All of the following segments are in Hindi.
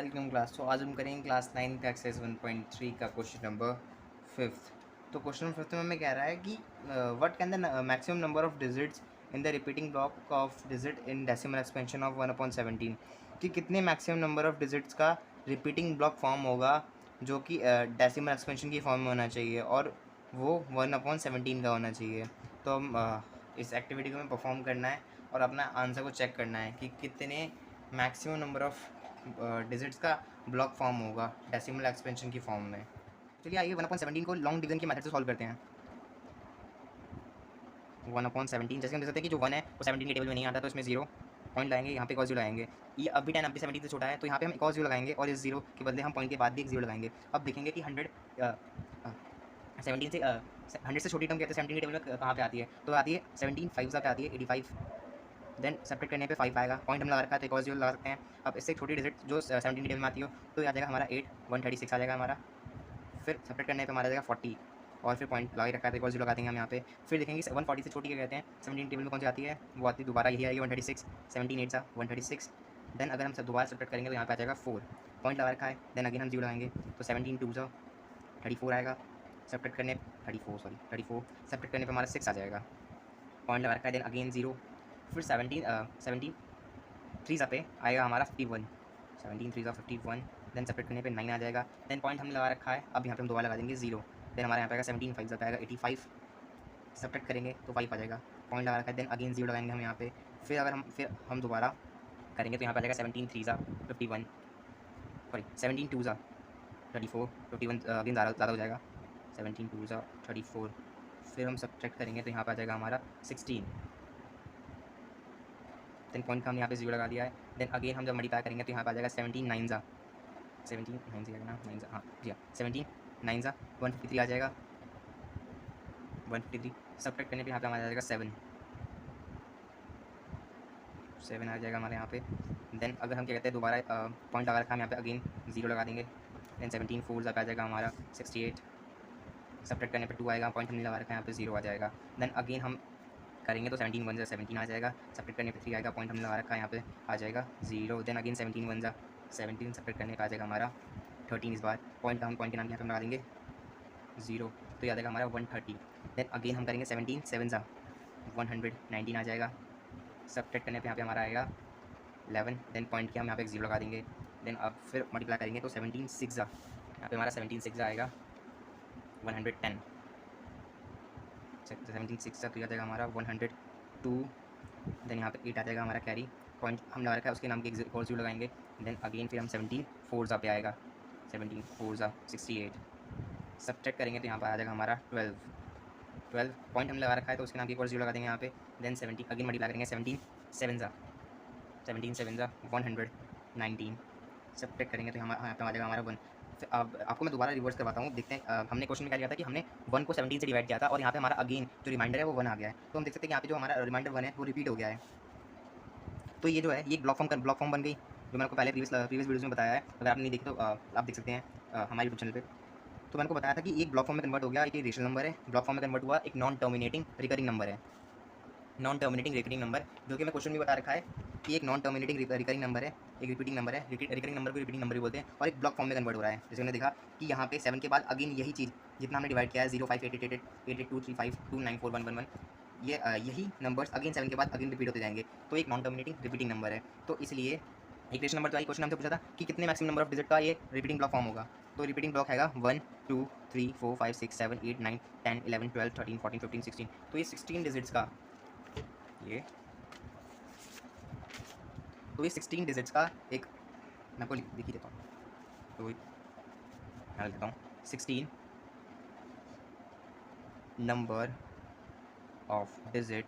Welcome class. तो आज हम करेंगे क्लास 9 का एक्सरसाइज 1.3 का क्वेश्चन नंबर 5th। तो क्वेश्चन नंबर 5th में हमें कह रहा है कि what can the maximum number of digits in the repeating block of digit in decimal expansion of 1/17, कि कितने मैक्सिमम नंबर ऑफ डिजिट्स का रिपीटिंग ब्लॉक फॉर्म होगा जो कि डेसिमल एक्सपेंशन की फॉर्म में होना चाहिए और वो 1/17 का होना चाहिए। तो हम इस एक्टिविटी को हमें परफॉर्म करना है और अपना आंसर को चेक करना है कि कितने मैक्सिमम नंबर ऑफ डिजिट्स का ब्लॉक फॉर्म होगा डेसिमल एक्सपेंशन की फॉर्म में। चलिए आइए 1/17 को लॉन्ग डिवीजन की मेथड से सॉल्व करते हैं। 1/17 जैसे हम देख सकते हैं कि जो 1 है वो 17 के टेबल में नहीं आता, तो इसमें 0 पॉइंट लगाएंगे, यहाँ पे एक और 0 लगाएंगे। ये अब भी 10 अब भी 17 से छोटा है, तो यहाँ पे हम एक और 0 लगाएंगे और इस 0 के बदले हम पॉइंट के बाद भी एक 0 लगाएंगे। अब देखेंगे कि 17 से 100 से छोटी टर्म कहते हैं 17 के टेबल में कहाँ पे आती है, तो आती है 17 5 पे आती है 85। देन सेपरेट करने पे 5 आएगा, पॉइंट हम लगा रखा है तो एक और 0 लगा सकते हैं। अब इससे छोटी डिजिट जो 17 टेबल में आती हो तो आ जाएगा हमारा 8 136 आ जाएगा हमारा। फिर सेपरेट करने पे हमारा जाएगा 40 और फिर पॉइंट लगा रखा है तो एक और 0 लगा देंगे हम यहाँ पे। फिर देखेंगे 140 से छोटी क्या कहते हैं 17 टेबल में कौन सी आती है, वो आती है दोबारा यही आएगी 136। 17 8 सा 136। देन अगर हम सब दोबारा सेपरेट करेंगे तो यहाँ पे आ जाएगा 4, पॉइंट लगा रखा है। देन अगेन हम 0 लगाएंगे तो 17 2 सा 34 आएगा। सेपरेट करने 34 सेपरेट करने पे हमारा 6 आ जाएगा, पॉइंट लगा रखा है। देन अगेन 0, फिर 17 3 सा पे आएगा हमारा 51, 17 3 सा 51। देन सेपरेट करने पे 9 आ जाएगा। देन पॉइंट हमने लगा रखा है, अब यहाँ पे हम दोबारा लगा देंगे 0। देन हमारे यहाँ पे आएगा 17 5 सा पे आएगा 85। सेपरेट करेंगे तो 5 आ जाएगा, पॉइंट लगा रखा है। देन अगेन 0 लगाएंगे हम यहाँ पे। फिर हम दोबारा करेंगे तो यहाँ पे आ जाएगा 17 3 सा 51, सॉरी 17 2 सा 34, 51 अगेन ज़्यादा हो जाएगा, 17 2 सा 34। फिर हम सब्ट्रैक्ट करेंगे तो यहाँ पे आ जाएगा हमारा 16। देन पॉइंट का हमने यहाँ पे 0 लगा दिया है। देन अगेन हम जब मल्टीप्लाई करेंगे तो यहाँ पे आ जाएगा 17 9 सा 17 9 से आएगा ना 9 सा, हाँ जी 17 9 सा 153 आ जाएगा 153। सब्ट्रैक्ट करने पे यहाँ पे हमारा आ जाएगा 7 आ जाएगा हमारे यहाँ पे। देन अगर हम क्या कहते हैं दोबारा पॉइंट लगा रखा है यहाँ पे अगेन 0 लगा देंगे। देन 17 4 आ जाएगा हमारा 68। सब्ट्रैक्ट करने पे 2 आएगा, पॉइंट हमने लगा रखा है यहाँ पे 0 आ जाएगा। देन अगेन हम करेंगे तो 17 1 17 आ जाएगा। सेपरेट करने पे 3 आएगा, पॉइंट हमने लगा रखा है यहाँ पे आ जाएगा 0। देन अगेन 17 1 17, सेपरेट करने पे आ जाएगा हमारा 13। इस बार पॉइंट के नाम यहाँ पे लगा देंगे 0, तो याद आएगा हमारा 130। देन अगेन हम करेंगे 17 7 119 आ जाएगा। सब्ट्रैक्ट करने पे यहाँ पे हमारा आएगा 11। देन पॉइंट के हम यहाँ पे 0 लगा देंगे। देन अब फिर मल्टीप्लाई करेंगे तो 17 6 यहाँ पे हमारा 17 6 आएगा 110। 17 6 तो आ जाएगा हमारा 102। देन यहाँ पे 8 आ जाएगा हमारा कैरी, पॉइंट हम लगा रखा है उसके नाम के एक और 0 लगाएंगे। देन अगेन फिर हम 17 4 पे आएगा 17 4 68। सब्ट्रैक्ट करेंगे तो यहाँ पर आ जाएगा हमारा 12 पॉइंट हम लगा रखा है तो उसके नाम के एक और 0 लगा देंगे यहाँ पे। देन 17 अगेन मल्टीप्लाई करेंगे 17 7 119। सब्ट्रैक्ट करेंगे तो यहाँ पे आ जाएगा हमारा 1। अब आपको मैं दोबारा रिवर्स करवाता हूँ, देखते हैं हमने क्वेश्चन में क्या किया था कि हमने 1 को 17 से डिवाइड किया था और यहाँ पे हमारा अगेन जो रिमाइंडर है वो 1 आ गया है। तो हम देख सकते हैं कि यहाँ पे जो हमारा रिमाइंडर 1 है वो रिपीट हो गया है। तो ये जो है ये ब्लॉक फॉर्म बन गई, जो मैंने आपको पहले प्रीवियस वीडियोज़ में बताया है। अगर आपने नहीं देखी तो आप देख सकते हैं हमारे यूट्यूब चैनल पर। तो मैंने को बताया था कि एक ब्लॉक फॉर्म में कन्वर्ट हो गया, एक रेशनल नंबर है, ब्लॉक फॉर्म में कन्वर्ट हुआ, एक नॉन टर्मिनेटिंग रिकरिंग नंबर है, नॉन टर्मिनेटिंग रिकरिंग नंबर, जो कि मैं क्वेश्चन में बता रखा है कि एक नॉन टर्मिनेटिंग रिकरिंग नंबर है, एक रिपीटिंग नंबर है, रिकरिंग नंबर को रिपीटिंग नंबर भी बोलते हैं, और एक ब्लॉक फॉर्म में कन्वर्ट हो रहा है। जैसे हमने देखा कि यहाँ पे 7 के बाद अगेन यही चीज़ जितना हमने डिवाइड किया है 0 5 8 8 8 8 2 3 5 2 9 4 1 1 1, ये यही नंबर्स अगेन 7 के बाद अगेन रिपीट होते जाएंगे, तो एक नॉन टर्मिनेटिंग रिपीटिंग नंबर है। तो इसलिए इक्वेशन नंबर 12 क्वेश्चन हमसे पूछा था कि कितने मैक्सिमम नंबर ऑफ डिजिट का ये रिपीटिंग ब्लॉक फॉर्म होगा। तो रिपीटिंग ब्लॉक हैगा 1 2 3 4 5 6 7 8 9 10 11 12 13 14 15 16। तो ये 16 डिजिट्स का ये 16 डिजिट्स का एक मैं आपको लिख ही देता हूँ, तो मैं लिख देता हूँ 16 number of digit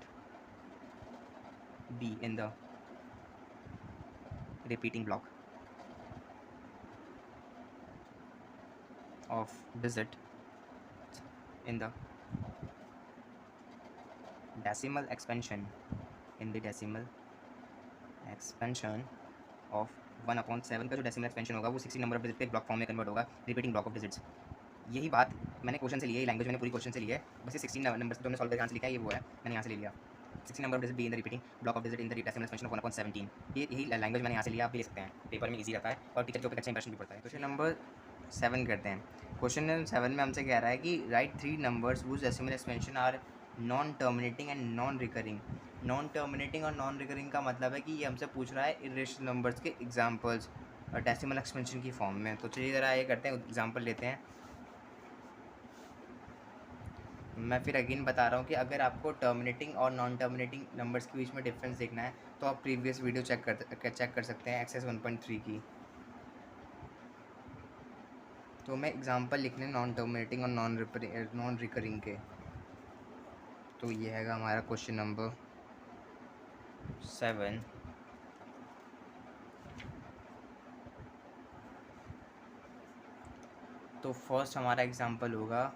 be in the repeating block of digit in the decimal expansion of 1/7 का जो डेसिमल एक्सपेंशन होगा वो 16 नंबर ऑफ डिजिट के ब्लॉक फॉर्म में कन्वर्ट होगा, रिपीटिंग ब्लॉक ऑफ डिजिट्स। यही बात मैंने क्वेश्चन से ली है, लैंग्वेज मैंने पूरी क्वेश्चन से ली है, बस ये 16 नंबर जो हमने सॉल्व करके आंसर लिखा है ये वो है, मैंने यहाँ से ले लिया। 16 number of digit be in the repeating block of digit in the decimal expansion of 1 upon 17। ये यही लैंग्वेज मैंने यहाँ से लिया, आप भी ले सकते हैं, पेपर में इजी रहता है और टीचर के ऊपर अच्छा इंप्रेशन भी पड़ता है। क्वेश्चन नंबर 7 करते हैं। क्वेश्चन नंबर 7 में हमसे कह रहा है कि write 3 numbers whose decimal expansion are non terminating and non recurring. Non terminating और नॉन रिकरिंग का मतलब है कि ये हमसे पूछ रहा है इरेशनल नंबर्स के एग्जाम्पल्स डेसिमल एक्सपेंशन की फॉर्म में। तो चलिए ज़रा ये करते हैं, एग्जाम्पल लेते हैं। मैं फिर अगेन बता रहा हूँ कि अगर आपको टर्मिनेटिंग और नॉन टर्मिनेटिंग नंबर्स के बीच में डिफरेंस देखना है तो आप प्रीवियस वीडियो चेक कर सकते हैं एक्सरसाइज 1.3 की। तो मैं एग्जांपल लिखने नॉन टर्मिनेटिंग और नॉन रिकरिंग के। तो ये है हमारा क्वेश्चन नंबर 7। तो फर्स्ट हमारा एग्जांपल होगा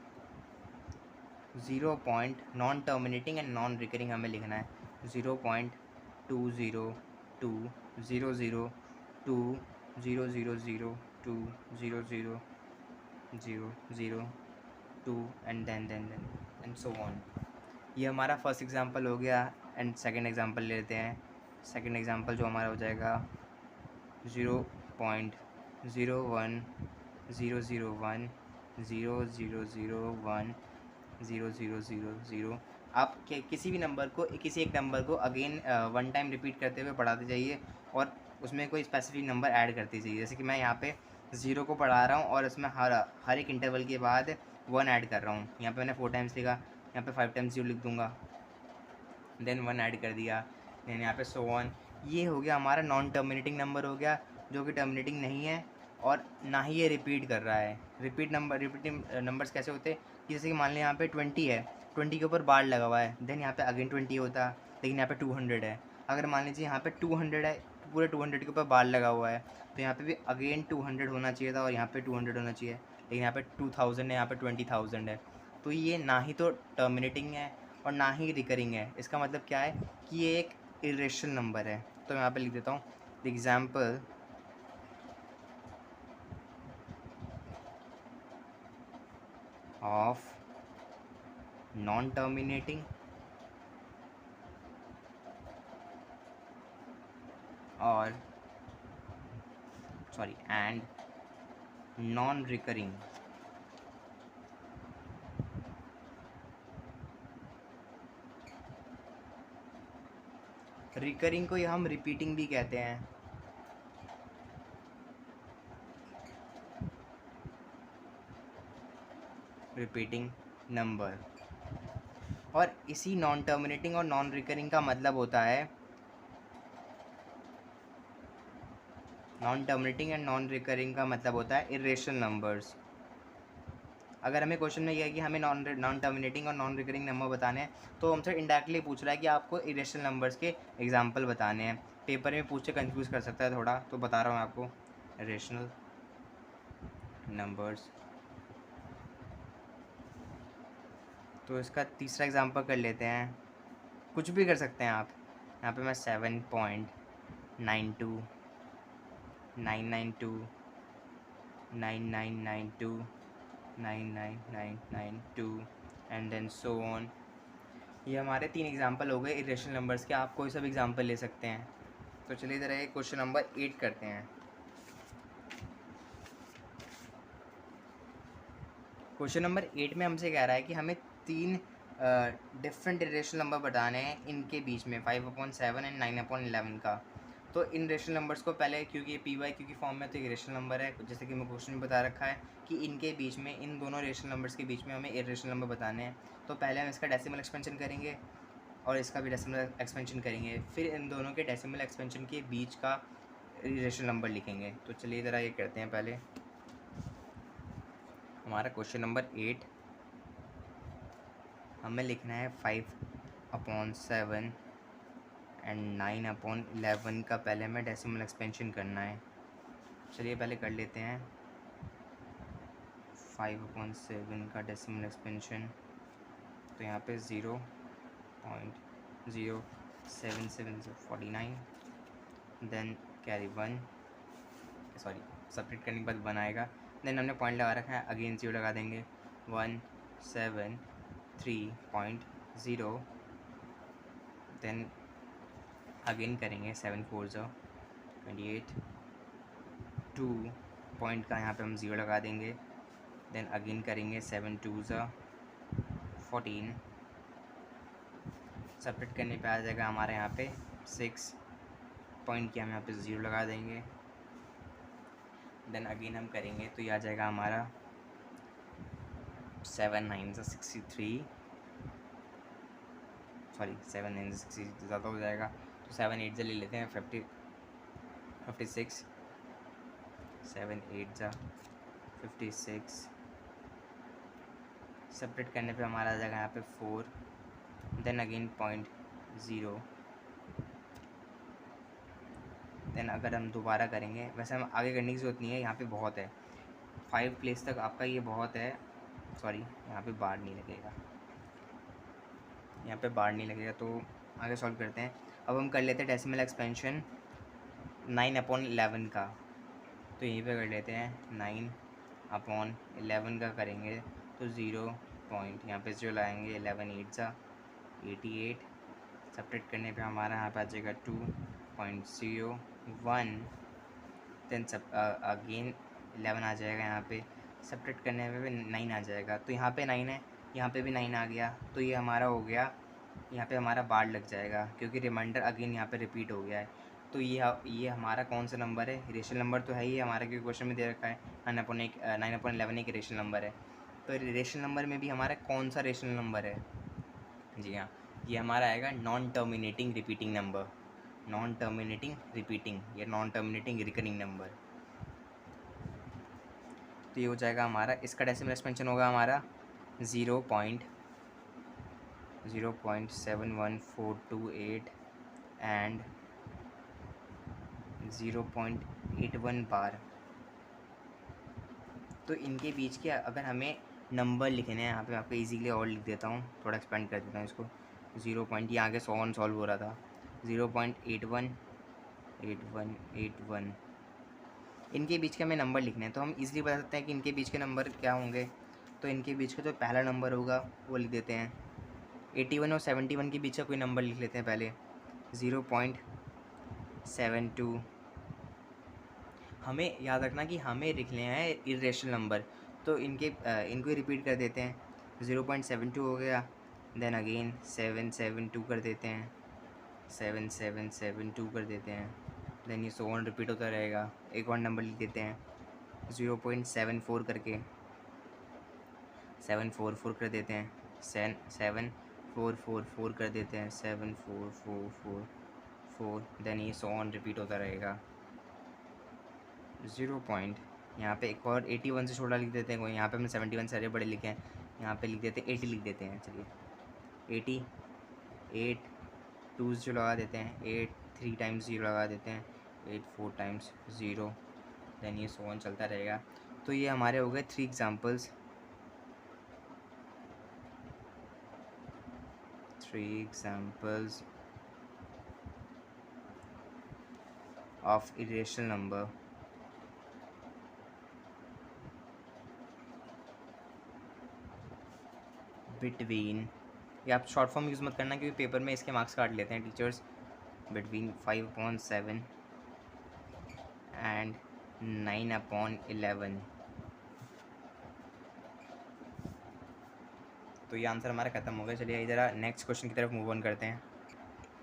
0 point non terminating and non recurring हमें लिखना है 0.2020002000002 एंड सो ऑन। ये हमारा फर्स्ट एग्जांपल हो गया। एंड सेकंड एग्जांपल लेते हैं। सेकंड एग्जांपल जो हमारा हो जाएगा 0.0100100010000। आप किसी भी नंबर को, किसी एक नंबर को अगेन वन टाइम रिपीट करते हुए पढ़ाते जाइए और उसमें कोई स्पेसिफिक नंबर ऐड करते जाइए। जैसे कि मैं यहाँ पे 0 को पढ़ा रहा हूँ और इसमें हर एक इंटरवल के बाद 1 ऐड कर रहा हूँ। यहाँ पे मैंने 4 टाइम्स लिखा, यहाँ पे 5 टाइम्स 0 लिख दूँगा, देन 1 ऐड कर दिया, देन यहाँ पे सो ऑन। ये हो गया हमारा नॉन टर्मिनेटिंग नंबर हो गया, जो कि टर्मिनेटिंग नहीं है और ना ही ये रिपीट कर रहा है। रिपीटिंग नंबर्स कैसे होते हैं कि जैसे कि मान लें यहाँ पे 20 है, 20 के ऊपर बार लगा हुआ है, देन यहाँ पे अगेन 20 होता, लेकिन यहाँ पे 200 है। अगर मान लीजिए यहाँ पे 200 है, पूरे 200 के ऊपर बार लगा हुआ है, तो यहाँ पे भी अगेन 200 होना चाहिए था और यहाँ पे 200 होना चाहिए, लेकिन यहाँ पे 2000 है, यहाँ पे 20,000 है। तो ये ना ही तो टर्मिनेटिंग है और ना ही रिकरिंग है। इसका मतलब क्या है कि ये एक इरेशनल नंबर है। तो मैं यहाँ पे लिख देता हूँ the example of non terminating और एंड नॉन रिकरिंग। रिकरिंग को हम रिपीटिंग भी कहते हैं। Repeating number. और इसी नॉन टर्मिनेटिंग और नॉन रिकरिंग का मतलब होता है, non terminating and non recurring का मतलब होता है इरेशनल नंबर्स। अगर हमें क्वेश्चन में यह है कि हमें नॉन टर्मिनेटिंग और नॉन रिकरिंग नंबर बताने हैं, तो हमसे इनडायरेक्टली पूछ रहा है कि आपको इरेशनल नंबर्स के एग्जांपल बताने हैं। पेपर में पूछ के कंफ्यूज कर सकता है थोड़ा, तो बता रहा हूँ आपको इरेशनल नंबर्स। तो इसका तीसरा एग्जांपल कर लेते हैं। कुछ भी कर सकते हैं आप। यहाँ पे मैं 7.92 992 9992 99992 एंड देन सो ऑन। ये हमारे 3 एग्जांपल हो गए इरेशनल नंबर्स के। आप कोई सा भी एग्जांपल ले सकते हैं। तो चलिए इधर एक क्वेश्चन नंबर 8 करते हैं। क्वेश्चन नंबर 8 में हमसे कह रहा है कि हमें 3 डिफरेंट इरेशनल नंबर बताने हैं इनके बीच में 5/7 एंड 9/11 का। तो इन रेशनल नंबर्स को पहले, क्योंकि ये PYQ की फॉर्म में तो एक रेशनल नंबर है, जैसे कि मैं क्वेश्चन में बता रखा है कि इनके बीच में, इन दोनों रेशनल नंबर्स के बीच में हमें इरेशनल नंबर बताने हैं। तो पहले हम इसका डेसिमल एक्सपेंशन करेंगे और इसका भी डेसिमल एक्सपेंशन करेंगे, फिर इन दोनों के डेसिमल एक्सपेंशन के बीच का इरेशनल नंबर लिखेंगे। तो चलिए ज़रा ये करते हैं। पहले हमारा क्वेश्चन नंबर 8, हमें लिखना है 5/7 एंड 9/11 का पहले हमें डेसिमल एक्सपेंशन करना है। चलिए पहले कर लेते हैं 5/7 का डेसिमल एक्सपेंशन। तो यहाँ पे 0.07749, देन कैरी 1, सब्ट्रैक्ट करने के बाद 1 आएगा। देन हमने पॉइंट लगा रखा है, अगेन 0 लगा देंगे। 173.0 देन अगेन करेंगे 7 4 28, 2 पॉइंट का यहाँ पे हम 0 लगा देंगे। देन अगेन करेंगे 7 2 14, सेपरेट करने पे आ जाएगा हमारे यहाँ पे 6 पॉइंट की हम यहाँ पे 0 लगा देंगे। देन अगेन हम करेंगे तो ये आ जाएगा हमारा 7 9 63, सॉरी 7 9 60 ज़्यादा हो जाएगा, तो 7 8 ले लेते हैं 56, 7 8 56, सेपरेट करने पे हमारा आ जाएगा यहाँ पे 4, देन अगेन पॉइंट 0। देन अगर हम दोबारा करेंगे, वैसे हम आगे करने की ज़रूरत नहीं है, यहाँ पे बहुत है 5 प्लेस तक आपका ये बहुत है, सॉरी यहाँ पे बार नहीं लगेगा, यहाँ पे बार नहीं लगेगा, तो आगे सॉल्व करते हैं। अब हम कर लेते हैं डेसिमल एक्सपेंशन 9/11 का, तो यहीं पे कर लेते हैं 9/11 का करेंगे तो 0 पॉइंट यहाँ पे जो लाएंगे 11 8 88, सेपरेट करने पे हमारा यहाँ पे आ जाएगा 2.01, देन सब अगेन 11 आ जाएगा, यहाँ पे सेपरेट करने पे भी 9 आ जाएगा, तो यहाँ पे 9 है, यहाँ पे भी 9 आ गया, तो ये हमारा हो गया, यहाँ पे हमारा बार लग जाएगा क्योंकि रिमाइंडर अगेन यहाँ पे रिपीट हो गया है। तो ये हमारा कौन सा नंबर है, रेशनल नंबर तो है ही हमारा, क्योंकि क्वेश्चन में दे रखा है 9/11 एक रेशनल नंबर है। तो रेशनल नंबर में भी हमारा कौन सा रेशनल नंबर है, जी हाँ, ये हमारा आएगा non terminating repeating number, non terminating repeating या नॉन टर्मिनेटिंग रिकरिंग नंबर। तो ये हो जाएगा हमारा, इसका डेसिमल एक्सपेंशन होगा हमारा 0.0.71428 एंड 0.81 बार। तो इनके बीच के अगर हमें नंबर लिखने हैं, यहाँ पे आपको इजीली और लिख देता हूँ, थोड़ा एक्सपेंड कर देता हूँ इसको, 0 पॉइंट, ये आगे सॉल्व हो रहा था 0.818181, इनके बीच के हमें नंबर लिखने हैं, तो हम इजीली बता सकते हैं कि इनके बीच के नंबर क्या होंगे। तो इनके बीच का जो पहला नंबर होगा वो लिख देते हैं, 81 और 71 के बीच का कोई नंबर लिख लेते हैं पहले, 0.72। हमें याद रखना कि हमें लिखने हैं इरेशनल नंबर, तो इनको रिपीट कर देते हैं, 0.72 हो गया, देन अगेन 772 कर देते हैं, 7772 कर देते हैं, देन ये 100 रिपीट होता रहेगा। एक और नंबर लिख देते हैं 0.74 करके, 744 कर देते हैं, 7444 कर देते हैं, 74444, देन ये 100 रिपीट होता रहेगा। 0 पॉइंट, यहाँ पे एक और 81 से छोटा लिख देते हैं कोई, यहाँ पे हमने 71 सारे बड़े लिखे हैं, यहाँ पे लिख देते हैं 80 लिख देते हैं, चलिए 80, 8 2 जो लगा देते हैं, 8 3 टाइम्स 0 लगा देते हैं, 8 4 टाइम्स 0, देन ये 100 चलता रहेगा। तो ये हमारे हो गए 3 examples, 3 examples of irrational number. Between, ये आप शॉर्ट फॉर्म यूज़ मत करना क्योंकि पेपर में इसके मार्क्स काट लेते हैं टीचर्स। Between 5/7 and 9/11। तो ये आंसर हमारा ख़त्म हो गया। चलिए इधर नेक्स्ट क्वेश्चन की तरफ मूव ऑन करते हैं।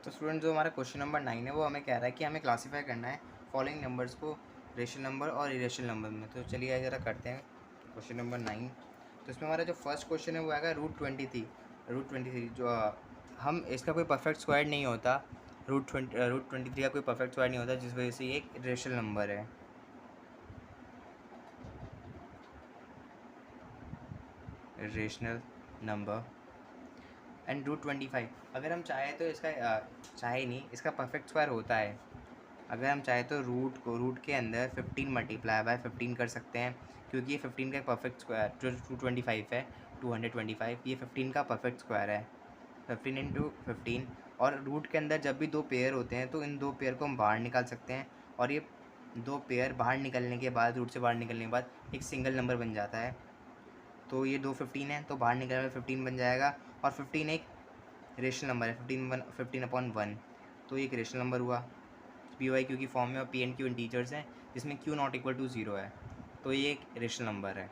तो स्टूडेंट जो हमारा क्वेश्चन नंबर 9 है वो हमें कह रहा है कि हमें क्लासीफाई करना है फॉलोइंग नंबर्स को रेशनल नंबर और इरेशनल नंबर में। तो चलिए ज़रा करते हैं क्वेश्चन नंबर 9। तो इसमें हमारा जो फर्स्ट क्वेश्चन है वो आएगा √23 जो हम इसका कोई परफेक्ट स्क्वायर नहीं होता, √23 का कोई परफेक्ट स्क्वायर नहीं होता, जिस वजह से ये एक रेशनल नंबर है। रेशनल नंबर एंड √25 अगर हम चाहें तो इसका चाहे नहीं, इसका परफेक्ट स्क्वायर होता है। अगर हम चाहें तो रूट के अंदर 15 मल्टीप्लाई बाय 15 कर सकते हैं, क्योंकि ये 15 का परफेक्ट स्क्वायर जो 225 है, 225 ये 15 का परफेक्ट स्क्वायर है, 15 × 15। और रूट के अंदर जब भी दो पेयर होते हैं तो इन दो पेयर को हम बाहर निकाल सकते हैं, और ये दो पेयर बाहर निकलने के बाद, रूट से बाहर निकलने के बाद एक सिंगल नंबर बन जाता है। तो ये 2 15 है तो बाहर निकलने में 15 बन जाएगा, और 15 एक रेशनल नंबर है 15/1, तो ये एक रेशनल नंबर हुआ पी वाई क्यू की फॉर्म में, और पी एंड क्यू इंटीजर्स हैं जिसमें क्यू नॉट इक्वल टू 0 है, तो ये एक रेशनल नंबर है,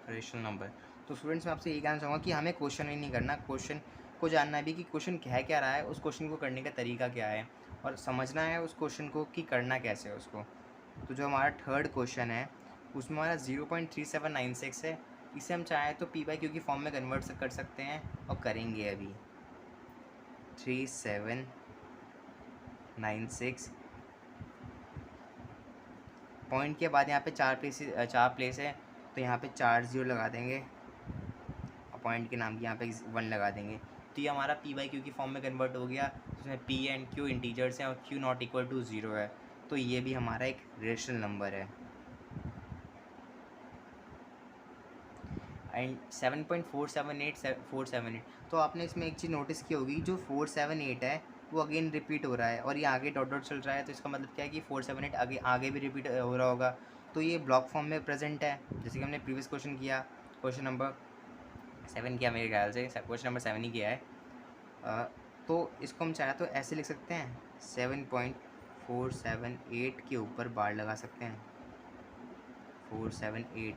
रेशनल नंबर। तो स्टूडेंट्स मैं आपसे यही कहना चाहूँगा कि हमें क्वेश्चन ही नहीं करना, क्वेश्चन को जानना भी कि क्वेश्चन कह क्या रहा है, उस क्वेश्चन को करने का तरीका क्या है, और समझना है उस क्वेश्चन को कि करना कैसे है उसको। तो जो हमारा थर्ड क्वेश्चन है उसमें हमारा 0.3796 है, इसे हम चाहें तो पी बाई क्यू की फॉर्म में कन्वर्ट कर सकते हैं और करेंगे अभी। 3796 पॉइंट के बाद यहाँ पे 4 प्लेस है, तो यहाँ पे 4 0 लगा देंगे और पॉइंट के नाम की यहाँ पे 1 लगा देंगे, तो ये हमारा पी बाई क्यू की फॉर्म में कन्वर्ट हो गया, जिसमें पी एंड क्यू इंटीजर्स हैं और क्यू नॉट इक्वल टू 0 है, तो ये भी हमारा एक रेशनल नंबर है। एंड 7.478478, तो आपने इसमें एक चीज़ नोटिस की होगी, जो 478 है वो अगेन रिपीट हो रहा है और ये आगे डॉट डॉट चल रहा है, तो इसका मतलब क्या है कि 478 आगे भी रिपीट हो रहा होगा, तो ये ब्लॉक फॉर्म में प्रेजेंट है, जैसे कि हमने प्रीवियस क्वेश्चन किया, क्वेश्चन नंबर 7 किया मेरे ख्याल से, क्वेश्चन नंबर 7 ही किया है। तो इसको हम चाहे तो ऐसे लिख सकते हैं, 7.478 के ऊपर बार लगा सकते हैं, 478,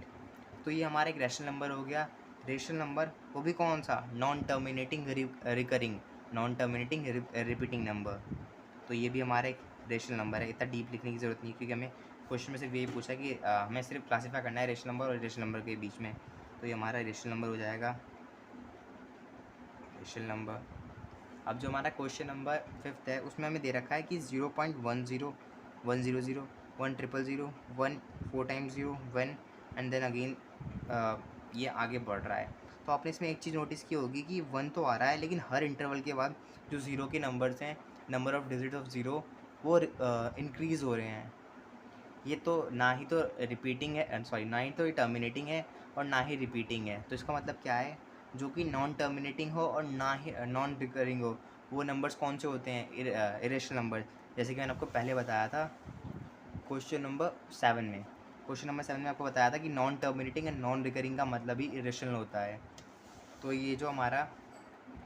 तो ये हमारा एक रेशनल नंबर हो गया। रेशनल नंबर वो भी कौन सा, non terminating recurring, non terminating repeating number, तो ये भी हमारा एक रेशनल नंबर है। इतना डीप लिखने की ज़रूरत नहीं, क्योंकि हमें क्वेश्चन में सिर्फ यही पूछा कि हमें सिर्फ क्लासीफाई करना है रेशनल नंबर और रेशनल नंबर के बीच में, तो ये हमारा रेशनल नंबर हो जाएगा, रेशनल नंबर। अब जो हमारा क्वेश्चन नंबर 5 है उसमें हमें दे रखा है कि 0.10 100 100 1 4 टाइम्स 0 1 एंड देन अगेन ये आगे बढ़ रहा है। तो आपने इसमें एक चीज़ नोटिस की होगी कि 1 तो आ रहा है, लेकिन हर इंटरवल के बाद जो ज़ीरो के नंबर्स हैं, number of digit of zero, वो इंक्रीज़ हो रहे हैं। ये तो ना ही तो रिपीटिंग है, सॉरी ना ही तो टर्मिनेटिंग है और ना ही रिपीटिंग है, तो इसका मतलब क्या है, जो कि नॉन टर्मिनेटिंग हो और ना ही नॉन रिकरिंग हो, वो नंबर्स कौन से होते हैं, इरेशनल नंबर, जैसे कि मैंने आपको पहले बताया था क्वेश्चन नंबर 7 में। क्वेश्चन नंबर 7 में आपको बताया था कि non terminating and non recurring का मतलब ही इरेशनल होता है। तो ये जो हमारा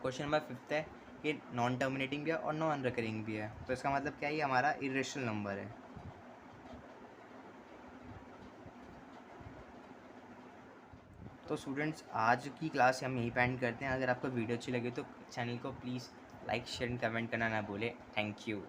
क्वेश्चन नंबर 5 है, ये नॉन टर्मिनेटिंग भी है और नॉन रिकरिंग भी है, तो इसका मतलब क्या है, ये हमारा इरेशनल नंबर है। तो स्टूडेंट्स आज की क्लास हम यहीं पे एंड करते हैं। अगर आपको वीडियो अच्छी लगे तो चैनल को please like share and comment करना ना भूलें। Thank you.